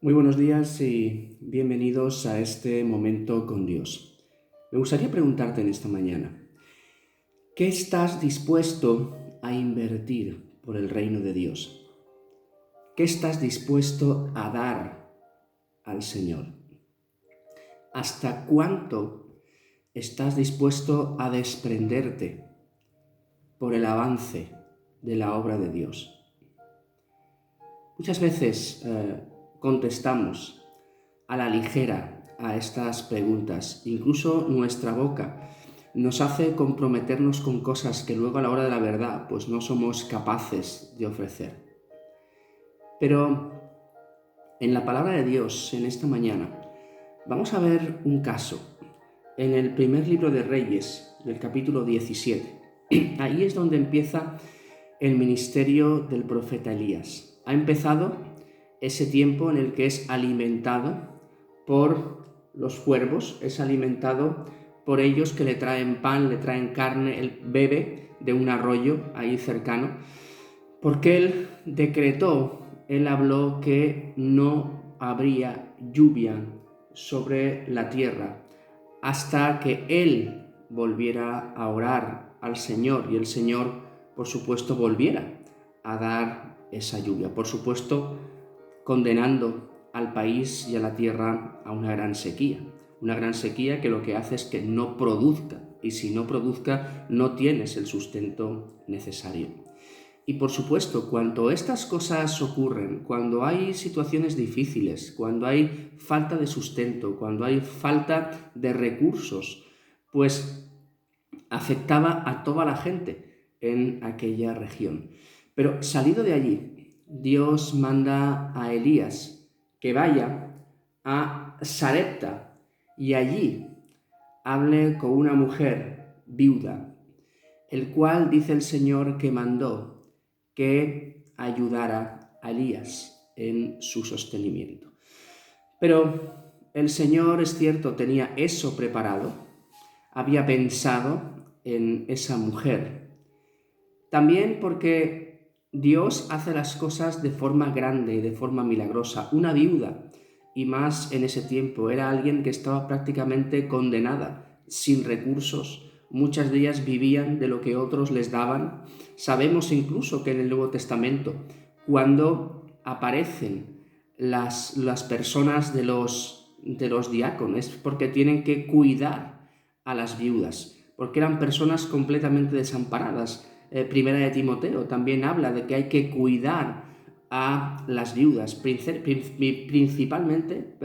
Muy buenos días y bienvenidos a este momento con Dios. Me gustaría preguntarte en esta mañana, ¿qué estás dispuesto a invertir por el reino de Dios? ¿Qué estás dispuesto a dar al Señor? ¿Hasta cuánto estás dispuesto a desprenderte por el avance de la obra de Dios? Muchas veces contestamos a la ligera a estas preguntas. Incluso nuestra boca nos hace comprometernos con cosas que luego a la hora de la verdad pues no somos capaces de ofrecer. Pero en la palabra de Dios, en esta mañana, vamos a ver un caso en el primer libro de Reyes, del capítulo 17. Ahí es donde empieza el ministerio del profeta Elías. Ha empezado ese tiempo en el que es alimentado por los cuervos, es alimentado por ellos que le traen pan, le traen carne, él bebe de un arroyo ahí cercano, porque él decretó, él habló que no habría lluvia sobre la tierra hasta que él volviera a orar al Señor y el Señor, por supuesto, volviera a dar esa lluvia. Por supuesto, condenando al país y a la tierra a una gran sequía que lo que hace es que no produzca, y si no produzca no tienes el sustento necesario. Y por supuesto, cuando estas cosas ocurren, cuando hay situaciones difíciles, cuando hay falta de sustento, cuando hay falta de recursos, pues afectaba a toda la gente en aquella región. Pero salido de allí, Dios manda a Elías que vaya a Sarepta y allí hable con una mujer viuda, el cual dice el Señor que mandó que ayudara a Elías en su sostenimiento. Pero el Señor, es cierto, tenía eso preparado, había pensado en esa mujer. También porque Dios hace las cosas de forma grande y de forma milagrosa. Una viuda, y más en ese tiempo, era alguien que estaba prácticamente condenada, sin recursos. Muchas de ellas vivían de lo que otros les daban. Sabemos incluso que en el Nuevo Testamento, cuando aparecen las personas de los diáconos, es porque tienen que cuidar a las viudas, porque eran personas completamente desamparadas. Primera de Timoteo también habla de que hay que cuidar a las viudas, principalmente,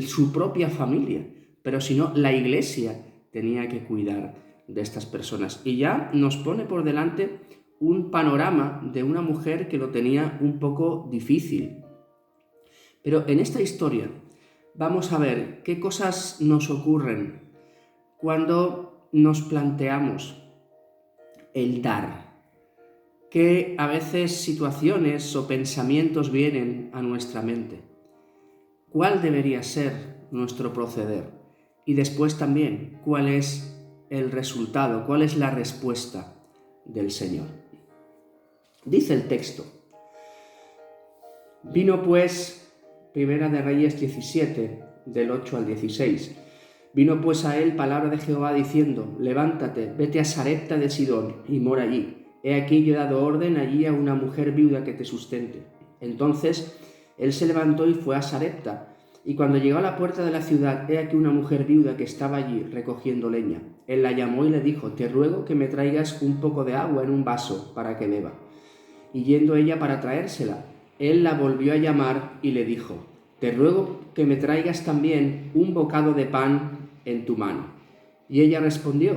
su propia familia, pero si no, la iglesia tenía que cuidar de estas personas. Y ya nos pone por delante un panorama de una mujer que lo tenía un poco difícil. Pero en esta historia vamos a ver qué cosas nos ocurren cuando nos planteamos el dar, que a veces situaciones o pensamientos vienen a nuestra mente. ¿Cuál debería ser nuestro proceder? Y después también, ¿cuál es el resultado? ¿Cuál es la respuesta del Señor? Dice el texto: vino pues, Primera de Reyes 17, del 8 al 16, vino pues a él palabra de Jehová diciendo: levántate, vete a Sarepta de Sidón y mora allí. He aquí yo he dado orden allí a una mujer viuda que te sustente. Entonces él se levantó y fue a Sarepta. Y cuando llegó a la puerta de la ciudad, he aquí una mujer viuda que estaba allí recogiendo leña. Él la llamó y le dijo: te ruego que me traigas un poco de agua en un vaso para que beba. Y yendo ella para traérsela, él la volvió a llamar y le dijo: te ruego que me traigas también un bocado de pan en tu mano. Y ella respondió: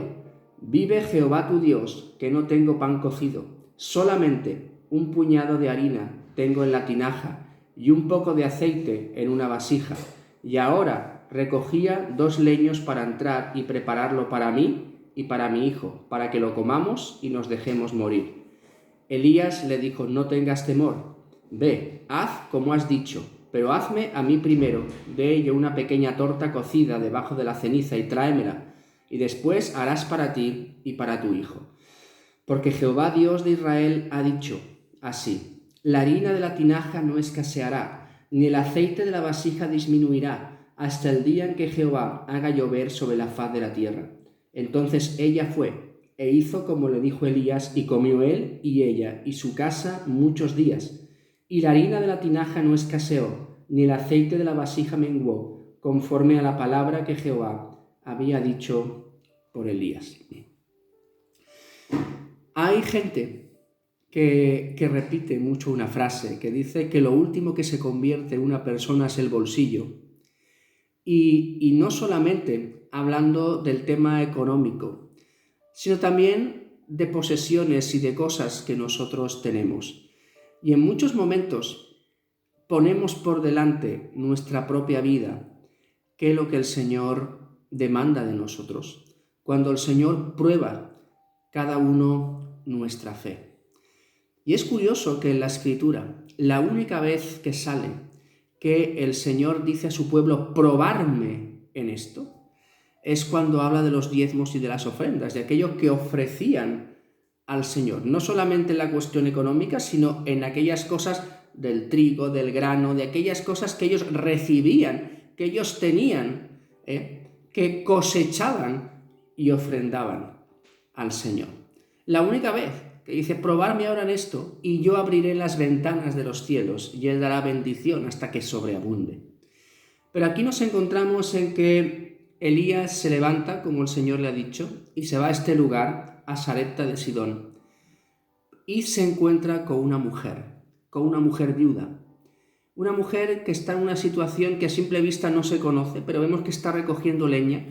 vive Jehová tu Dios, que no tengo pan cocido, solamente un puñado de harina tengo en la tinaja y un poco de aceite en una vasija. Y ahora recogía 2 leños para entrar y prepararlo para mí y para mi hijo, para que lo comamos y nos dejemos morir. Elías le dijo: no tengas temor, ve, haz como has dicho, pero hazme a mí primero de ello una pequeña torta cocida debajo de la ceniza y tráemela, y después harás para ti y para tu hijo. Porque Jehová Dios de Israel ha dicho así: la harina de la tinaja no escaseará, ni el aceite de la vasija disminuirá hasta el día en que Jehová haga llover sobre la faz de la tierra. Entonces ella fue e hizo como le dijo Elías, y comió él y ella y su casa muchos días. Y la harina de la tinaja no escaseó, ni el aceite de la vasija menguó, conforme a la palabra que Jehová había dicho por Elías. Hay gente que repite mucho una frase que dice que lo último que se convierte en una persona es el bolsillo. Y no solamente hablando del tema económico, sino también de posesiones y de cosas que nosotros tenemos. Y en muchos momentos ponemos por delante nuestra propia vida, que es lo que el Señor demanda de nosotros, cuando el Señor prueba cada uno nuestra fe. Y es curioso que en la Escritura, la única vez que sale que el Señor dice a su pueblo, probarme en esto, es cuando habla de los diezmos y de las ofrendas, de aquello que ofrecían al Señor, no solamente en la cuestión económica, sino en aquellas cosas del trigo, del grano, de aquellas cosas que ellos recibían, que ellos tenían, que cosechaban y ofrendaban al Señor. La única vez que dice, probarme ahora en esto, y yo abriré las ventanas de los cielos, y Él dará bendición hasta que sobreabunde. Pero aquí nos encontramos en que Elías se levanta, como el Señor le ha dicho, y se va a este lugar, a Sarepta de Sidón, y se encuentra con una mujer viuda. Una mujer que está en una situación que a simple vista no se conoce, pero vemos que está recogiendo leña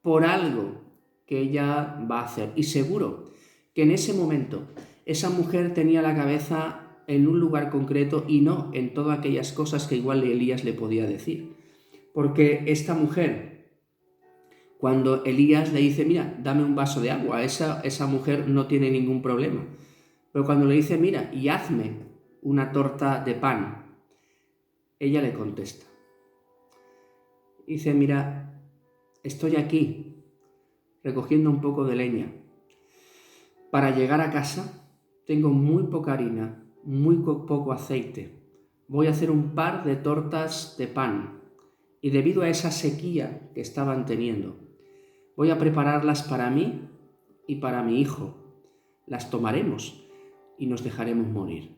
por algo que ella va a hacer. Y seguro que en ese momento esa mujer tenía la cabeza en un lugar concreto y no en todas aquellas cosas que igual Elías le podía decir. Porque esta mujer, cuando Elías le dice, mira, dame un vaso de agua, esa mujer no tiene ningún problema. Pero cuando le dice, mira, y hazme una torta de pan, ella le contesta. Dice, mira, estoy aquí recogiendo un poco de leña. Para llegar a casa tengo muy poca harina, muy poco aceite. Voy a hacer un par de tortas de pan y debido a esa sequía que estaban teniendo, voy a prepararlas para mí y para mi hijo. Las tomaremos y nos dejaremos morir.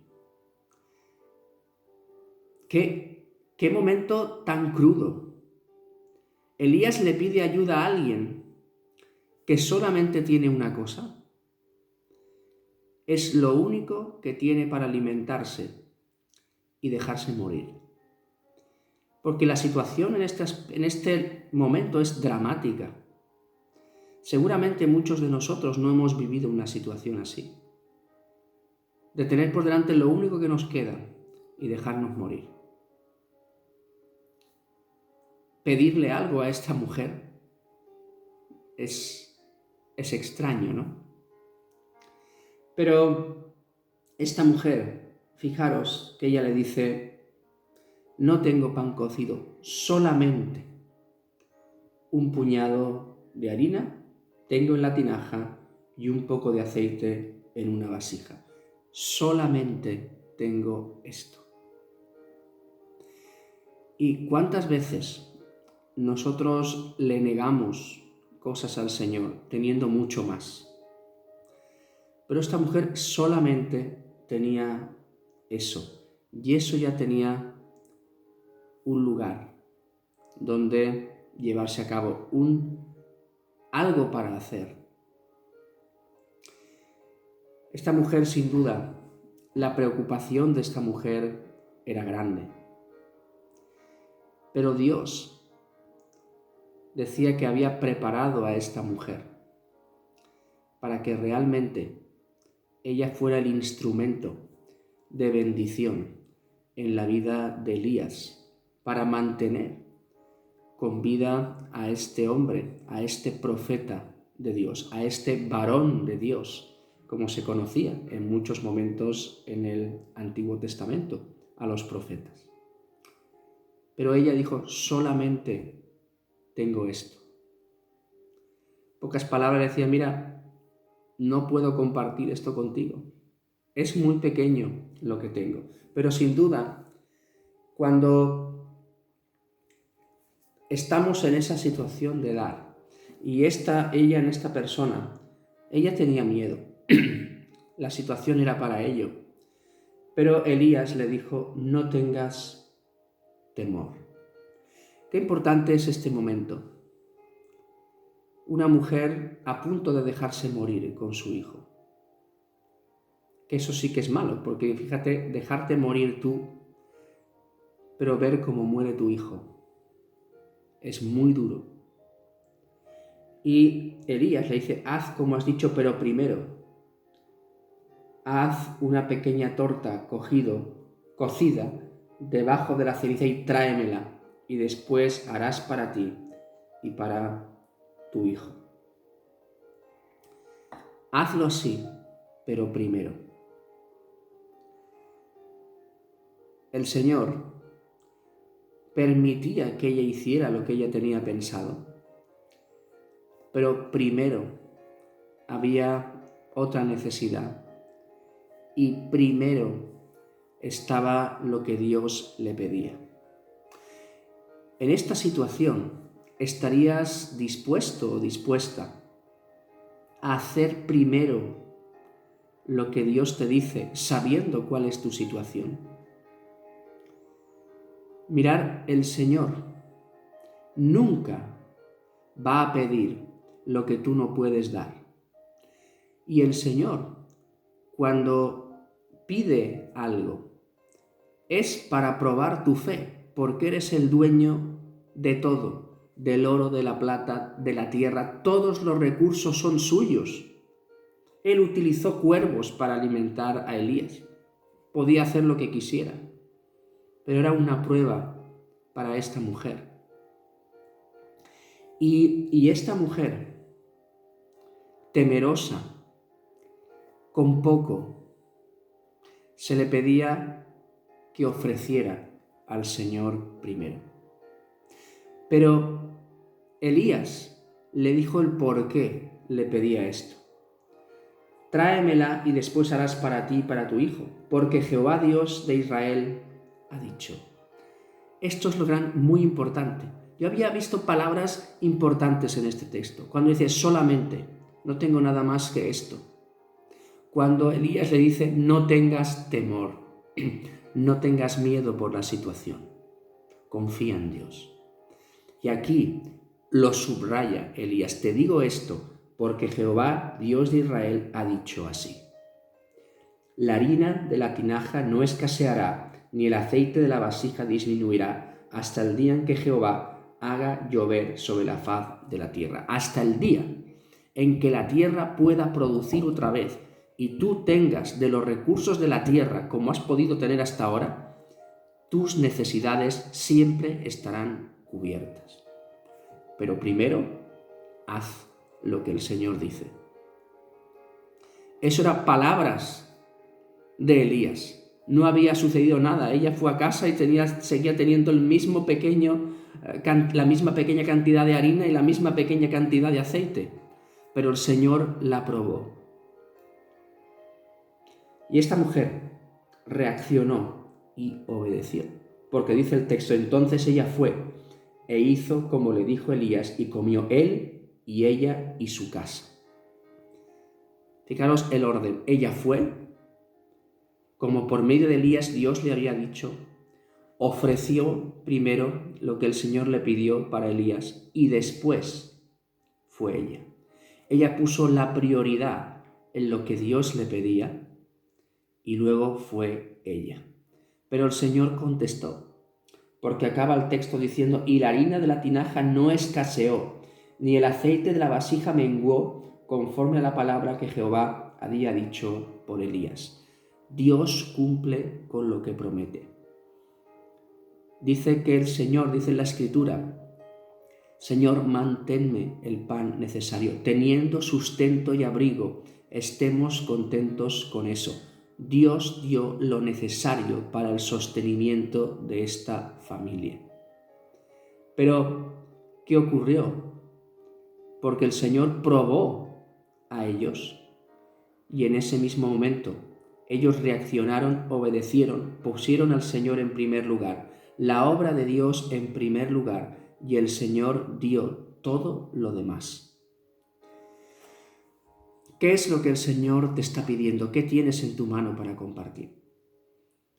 ¿Qué momento tan crudo? Elías le pide ayuda a alguien que solamente tiene una cosa. Es lo único que tiene para alimentarse y dejarse morir. Porque la situación en este momento es dramática. Seguramente muchos de nosotros no hemos vivido una situación así. De tener por delante lo único que nos queda y dejarnos morir. Pedirle algo a esta mujer es extraño, ¿no? Pero esta mujer, fijaros que ella le dice, no tengo pan cocido, solamente un puñado de harina tengo en la tinaja y un poco de aceite en una vasija. Solamente tengo esto. ¿Y cuántas veces nosotros le negamos cosas al Señor teniendo mucho más? Pero esta mujer solamente tenía eso, y eso ya tenía un lugar donde llevarse a cabo, algo para hacer. Esta mujer, sin duda, la preocupación de esta mujer era grande. Pero Dios decía que había preparado a esta mujer para que realmente ella fuera el instrumento de bendición en la vida de Elías para mantener con vida a este hombre, a este profeta de Dios, a este varón de Dios, como se conocía en muchos momentos en el Antiguo Testamento, a los profetas. Pero ella dijo, solamente tengo esto. Pocas palabras decía, mira, no puedo compartir esto contigo. Es muy pequeño lo que tengo. Pero sin duda, Cuando estamos en esa situación de dar, y esta persona, ella tenía miedo. La situación era para ello. Pero Elías le dijo, no tengas temor. Qué importante es este momento. Una mujer a punto de dejarse morir con su hijo. Que eso sí que es malo, porque fíjate, dejarte morir tú, pero ver cómo muere tu hijo, es muy duro. Y Elías le dice, haz como has dicho, pero primero, haz una pequeña torta cocida, debajo de la ceniza y tráemela, y después harás para ti y para tu hijo. Hazlo así, pero primero. El Señor permitía que ella hiciera lo que ella tenía pensado, pero primero había otra necesidad y primero estaba lo que Dios le pedía. En esta situación, ¿estarías dispuesto o dispuesta a hacer primero lo que Dios te dice, sabiendo cuál es tu situación? Mirar, el Señor nunca va a pedir lo que tú no puedes dar. Y el Señor, cuando pide algo, es para probar tu fe, porque eres el dueño de todo, del oro, de la plata, de la tierra. Todos los recursos son suyos. Él utilizó cuervos para alimentar a Elías. Podía hacer lo que quisiera, pero era una prueba para esta mujer. Y esta mujer, temerosa, con poco, se le pedía que ofreciera al Señor primero. Pero Elías le dijo el por qué le pedía esto. Tráemela y después harás para ti y para tu hijo, porque Jehová Dios de Israel ha dicho. Esto es lo muy importante. Yo había visto palabras importantes en este texto. Cuando dice solamente, no tengo nada más que esto. Cuando Elías le dice no tengas temor, no tengas miedo por la situación, confía en Dios. Y aquí lo subraya Elías, te digo esto porque Jehová, Dios de Israel, ha dicho así. La harina de la tinaja no escaseará, ni el aceite de la vasija disminuirá, hasta el día en que Jehová haga llover sobre la faz de la tierra. Hasta el día en que la tierra pueda producir otra vez y tú tengas de los recursos de la tierra como has podido tener hasta ahora, tus necesidades siempre estarán cubiertas. Pero primero, haz lo que el Señor dice. Eso eran palabras de Elías. No había sucedido nada. Ella fue a casa y seguía teniendo la misma pequeña cantidad de harina y la misma pequeña cantidad de aceite. Pero el Señor la probó. Y esta mujer reaccionó y obedeció. Porque dice el texto, entonces ella fue e hizo como le dijo Elías y comió él y ella y su casa. Fijaros el orden. Ella fue, como por medio de Elías Dios le había dicho, ofreció primero lo que el Señor le pidió para Elías y después fue ella. Ella puso la prioridad en lo que Dios le pedía y luego fue ella. Pero el Señor contestó, porque acaba el texto diciendo, y la harina de la tinaja no escaseó, ni el aceite de la vasija menguó, conforme a la palabra que Jehová había dicho por Elías. Dios cumple con lo que promete. Dice que el Señor, dice en la Escritura, Señor, manténme el pan necesario, teniendo sustento y abrigo, estemos contentos con eso. Dios dio lo necesario para el sostenimiento de esta familia. Pero, ¿qué ocurrió? Porque el Señor probó a ellos y en ese mismo momento ellos reaccionaron, obedecieron, pusieron al Señor en primer lugar. la obra de Dios en primer lugar y el Señor dio todo lo demás. ¿Qué es lo que el Señor te está pidiendo? ¿Qué tienes en tu mano para compartir?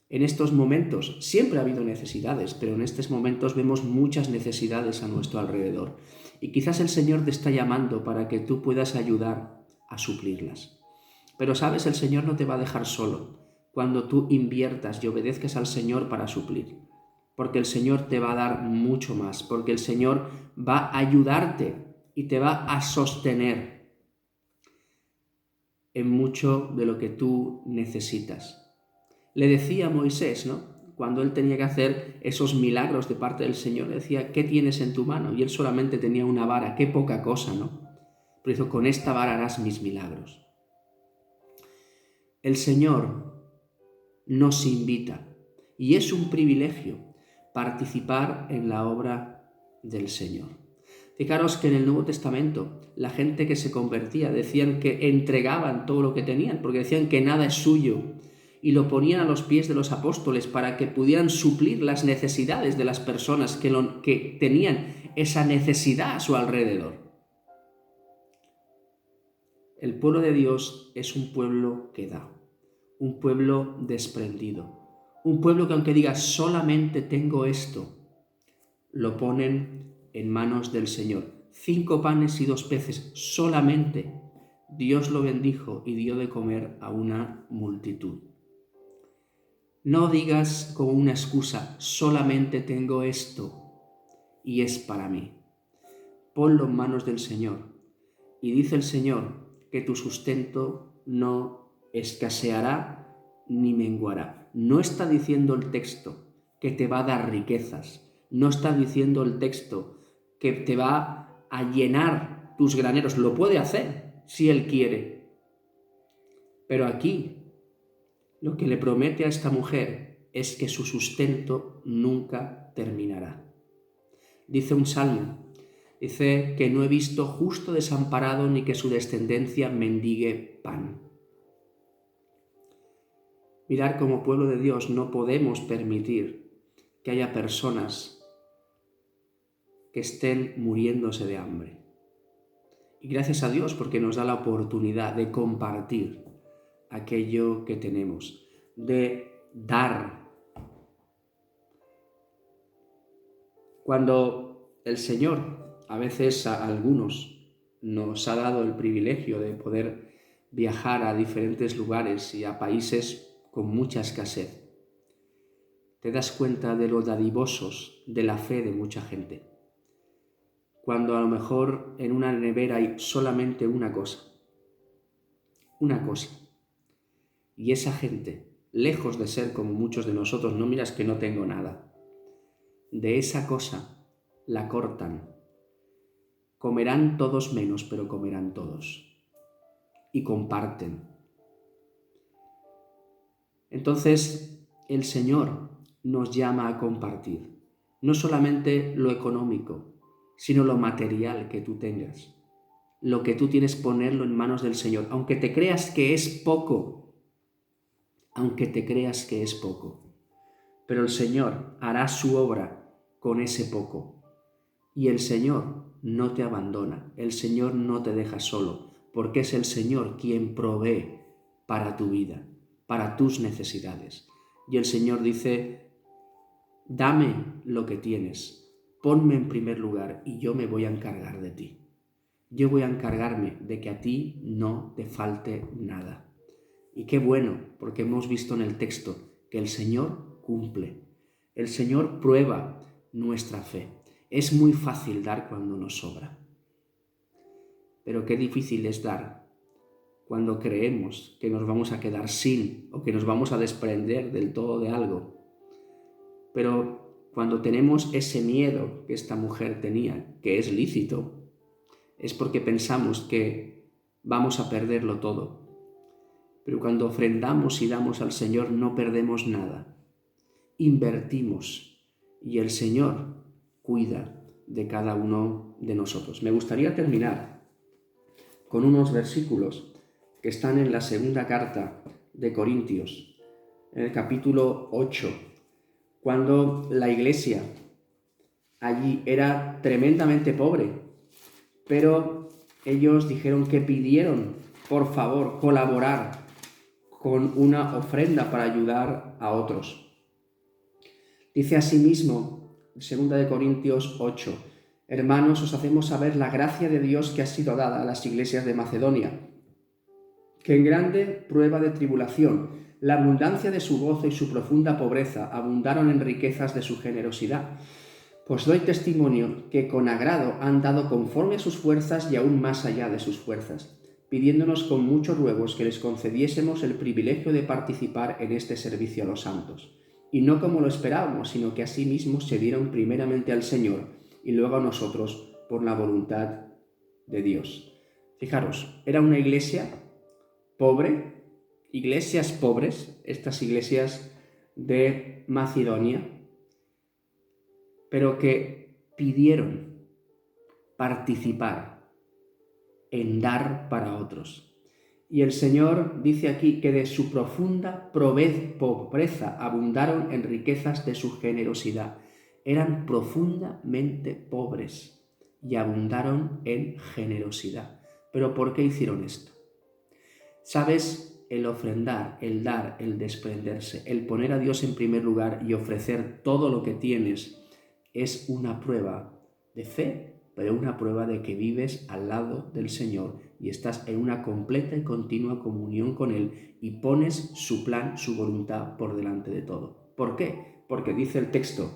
En estos momentos siempre ha habido necesidades, pero en estos momentos vemos muchas necesidades a nuestro alrededor. Y quizás el Señor te está llamando para que tú puedas ayudar a suplirlas. Pero sabes, el Señor no te va a dejar solo cuando tú inviertas y obedezcas al Señor para suplir. Porque el Señor te va a dar mucho más, porque el Señor va a ayudarte y te va a sostener en mucho de lo que tú necesitas. Le decía a Moisés, ¿no? Cuando él tenía que hacer esos milagros de parte del Señor, le decía, ¿qué tienes en tu mano? Y él solamente tenía una vara, qué poca cosa, ¿no? Pero dijo, con esta vara harás mis milagros. El Señor nos invita, y es un privilegio participar en la obra del Señor. Fijaros que en el Nuevo Testamento la gente que se convertía decían que entregaban todo lo que tenían, porque decían que nada es suyo, y lo ponían a los pies de los apóstoles para que pudieran suplir las necesidades de las personas que tenían esa necesidad a su alrededor. El pueblo de Dios es un pueblo que da, un pueblo desprendido, un pueblo que aunque diga solamente tengo esto, lo ponen en manos del Señor. 5 panes y 2 peces solamente Dios lo bendijo y dio de comer a una multitud. No digas como una excusa, solamente tengo esto y es para mí. Ponlo en manos del Señor. Y dice el Señor que tu sustento no escaseará ni menguará. No está diciendo el texto que te va a dar riquezas. No está diciendo el texto que te va a llenar tus graneros. Lo puede hacer si Él quiere. Pero aquí lo que le promete a esta mujer es que su sustento nunca terminará. Dice un salmo, dice que no he visto justo desamparado ni que su descendencia mendigue pan. Mirar, como pueblo de Dios no podemos permitir que haya personas que estén muriéndose de hambre. Y gracias a Dios porque nos da la oportunidad de compartir aquello que tenemos, de dar. Cuando el Señor a veces a algunos nos ha dado el privilegio de poder viajar a diferentes lugares y a países con mucha escasez, te das cuenta de lo dadivosos de la fe de mucha gente. Cuando a lo mejor en una nevera hay solamente una cosa, y esa gente, lejos de ser como muchos de nosotros, no miras que no tengo nada, de esa cosa la cortan. Comerán todos menos, pero comerán todos. Y comparten. Entonces, el Señor nos llama a compartir. No solamente lo económico, sino lo material que tú tengas. Lo que tú tienes, ponerlo en manos del Señor. Aunque te creas que es poco. Pero el Señor hará su obra con ese poco. Y el Señor no te abandona, el Señor no te deja solo, porque es el Señor quien provee para tu vida, para tus necesidades. Y el Señor dice, dame lo que tienes, ponme en primer lugar y yo me voy a encargar de ti. Yo voy a encargarme de que a ti no te falte nada. Y qué bueno, porque hemos visto en el texto que el Señor cumple, el Señor prueba nuestra fe. Es muy fácil dar cuando nos sobra, pero qué difícil es dar cuando creemos que nos vamos a quedar sin o que nos vamos a desprender del todo de algo. Pero cuando tenemos ese miedo que esta mujer tenía, que es lícito, es porque pensamos que vamos a perderlo todo. Pero cuando ofrendamos y damos al Señor no perdemos nada. Invertimos y el Señor cuida de cada uno de nosotros. Me gustaría terminar con unos versículos que están en la segunda carta de Corintios, en el capítulo 8, cuando la iglesia allí era tremendamente pobre, pero ellos dijeron que pidieron, por favor, colaborar con una ofrenda para ayudar a otros. Dice asimismo, 2 Corintios 8, hermanos, os hacemos saber la gracia de Dios que ha sido dada a las iglesias de Macedonia, que en grande prueba de tribulación, la abundancia de su gozo y su profunda pobreza abundaron en riquezas de su generosidad. Pues doy testimonio que con agrado han dado conforme a sus fuerzas y aún más allá de sus fuerzas, pidiéndonos con muchos ruegos que les concediésemos el privilegio de participar en este servicio a los santos. Y no como lo esperábamos, sino que asimismo se dieron primeramente al Señor y luego a nosotros por la voluntad de Dios. Fijaros, era una iglesia pobre, iglesias pobres, estas iglesias de Macedonia, pero que pidieron participar en dar para otros. Y el Señor dice aquí que de su profunda pobreza abundaron en riquezas de su generosidad. Eran profundamente pobres y abundaron en generosidad. ¿Pero por qué hicieron esto? ¿Sabes? El ofrendar, el dar, el desprenderse, el poner a Dios en primer lugar y ofrecer todo lo que tienes es una prueba de fe, pero una prueba de que vives al lado del Señor y estás en una completa y continua comunión con Él y pones su plan, su voluntad por delante de todo. ¿Por qué? Porque dice el texto,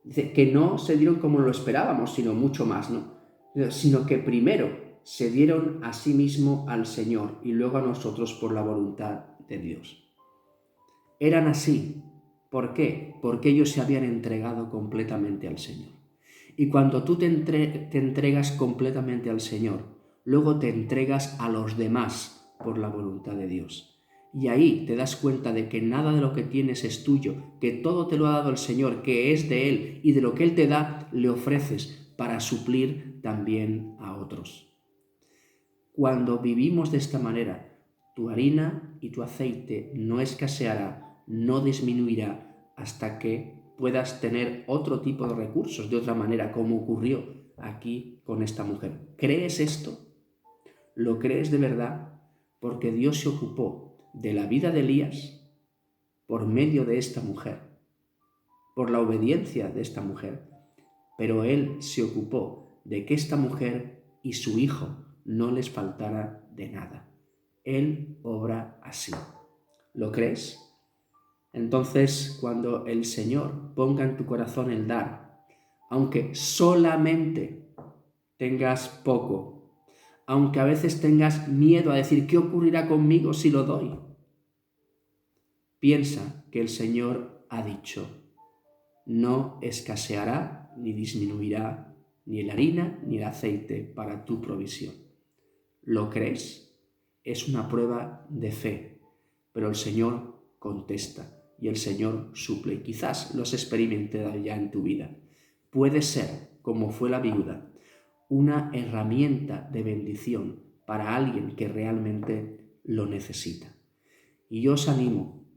dice que no se dieron como lo esperábamos, sino mucho más, ¿no? Sino que primero se dieron a sí mismo al Señor y luego a nosotros por la voluntad de Dios. Eran así. ¿Por qué? Porque ellos se habían entregado completamente al Señor. Y cuando tú te entregas completamente al Señor, luego te entregas a los demás por la voluntad de Dios. Y ahí te das cuenta de que nada de lo que tienes es tuyo, que todo te lo ha dado el Señor, que es de Él, y de lo que Él te da, le ofreces para suplir también a otros. Cuando vivimos de esta manera, tu harina y tu aceite no escaseará, no disminuirá hasta que puedas tener otro tipo de recursos de otra manera, como ocurrió aquí con esta mujer. ¿Crees esto? ¿Lo crees de verdad? Porque Dios se ocupó de la vida de Elías por medio de esta mujer, por la obediencia de esta mujer, pero Él se ocupó de que esta mujer y su hijo no les faltara de nada. Él obra así. ¿Lo crees? Entonces, cuando el Señor ponga en tu corazón el dar, aunque solamente tengas poco, aunque a veces tengas miedo a decir, ¿qué ocurrirá conmigo si lo doy? Piensa que el Señor ha dicho, no escaseará ni disminuirá ni la harina ni el aceite para tu provisión. ¿Lo crees? Es una prueba de fe, pero el Señor contesta y el Señor suple. Y quizás lo has experimentado ya en tu vida. Puede ser, como fue la viuda, una herramienta de bendición para alguien que realmente lo necesita. Y yo os animo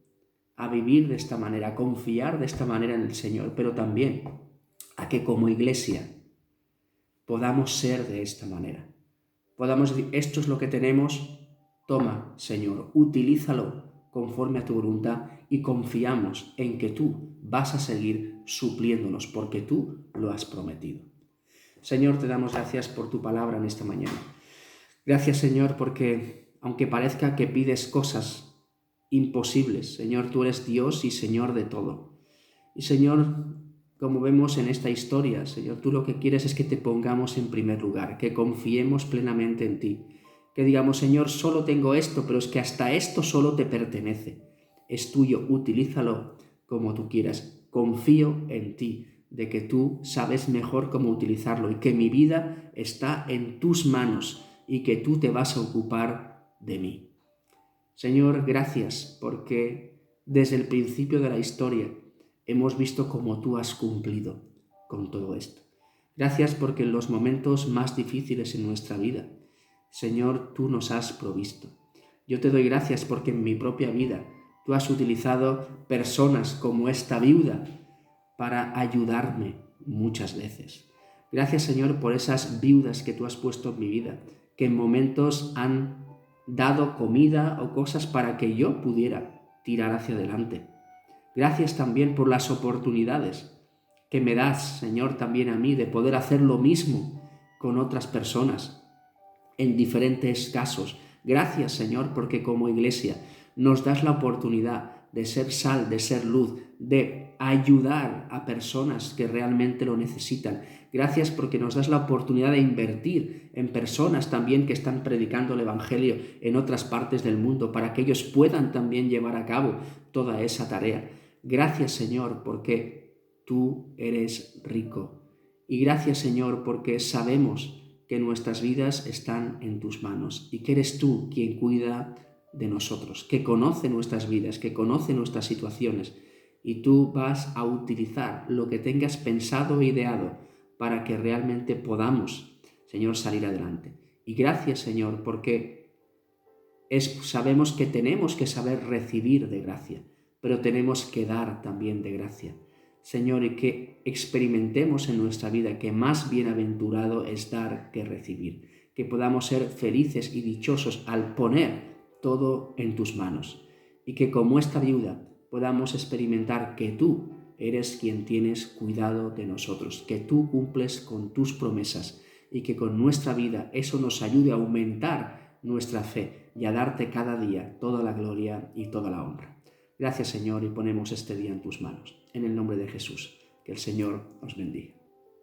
a vivir de esta manera, a confiar de esta manera en el Señor, pero también a que como iglesia podamos ser de esta manera. Podamos decir, esto es lo que tenemos, toma, Señor, utilízalo conforme a tu voluntad y confiamos en que tú vas a seguir supliéndonos porque tú lo has prometido. Señor, te damos gracias por tu palabra en esta mañana. Gracias, Señor, porque aunque parezca que pides cosas imposibles, Señor, tú eres Dios y Señor de todo. Y Señor, como vemos en esta historia, Señor, tú lo que quieres es que te pongamos en primer lugar, que confiemos plenamente en ti, que digamos, Señor, solo tengo esto, pero es que hasta esto solo te pertenece, es tuyo, utilízalo como tú quieras, confío en ti, de que tú sabes mejor cómo utilizarlo y que mi vida está en tus manos y que tú te vas a ocupar de mí. Señor, gracias porque desde el principio de la historia hemos visto cómo tú has cumplido con todo esto. Gracias porque en los momentos más difíciles en nuestra vida, Señor, tú nos has provisto. Yo te doy gracias porque en mi propia vida Tú has utilizado personas como esta viuda para ayudarme muchas veces. Gracias, Señor, por esas viudas que tú has puesto en mi vida, que en momentos han dado comida o cosas para que yo pudiera tirar hacia adelante. Gracias también por las oportunidades que me das, Señor, también a mí, de poder hacer lo mismo con otras personas en diferentes casos. Gracias, Señor, porque como iglesia nos das la oportunidad de ser sal, de ser luz, de ayudar a personas que realmente lo necesitan. Gracias porque nos das la oportunidad de invertir en personas también que están predicando el Evangelio en otras partes del mundo para que ellos puedan también llevar a cabo toda esa tarea. Gracias, Señor, porque tú eres rico. Y gracias, Señor, porque sabemos que nuestras vidas están en tus manos y que eres tú quien cuida de nosotros, que conoce nuestras vidas, que conoce nuestras situaciones, y tú vas a utilizar lo que tengas pensado e ideado para que realmente podamos, Señor, salir adelante. Y gracias, Señor, porque sabemos que tenemos que saber recibir de gracia, pero tenemos que dar también de gracia. Señor, y que experimentemos en nuestra vida que más bienaventurado es dar que recibir, que podamos ser felices y dichosos al poner todo en tus manos, y que como esta viuda podamos experimentar que tú eres quien tienes cuidado de nosotros, que tú cumples con tus promesas y que con nuestra vida eso nos ayude a aumentar nuestra fe y a darte cada día toda la gloria y toda la honra. Gracias, Señor, y ponemos este día en tus manos. En el nombre de Jesús, que el Señor os bendiga.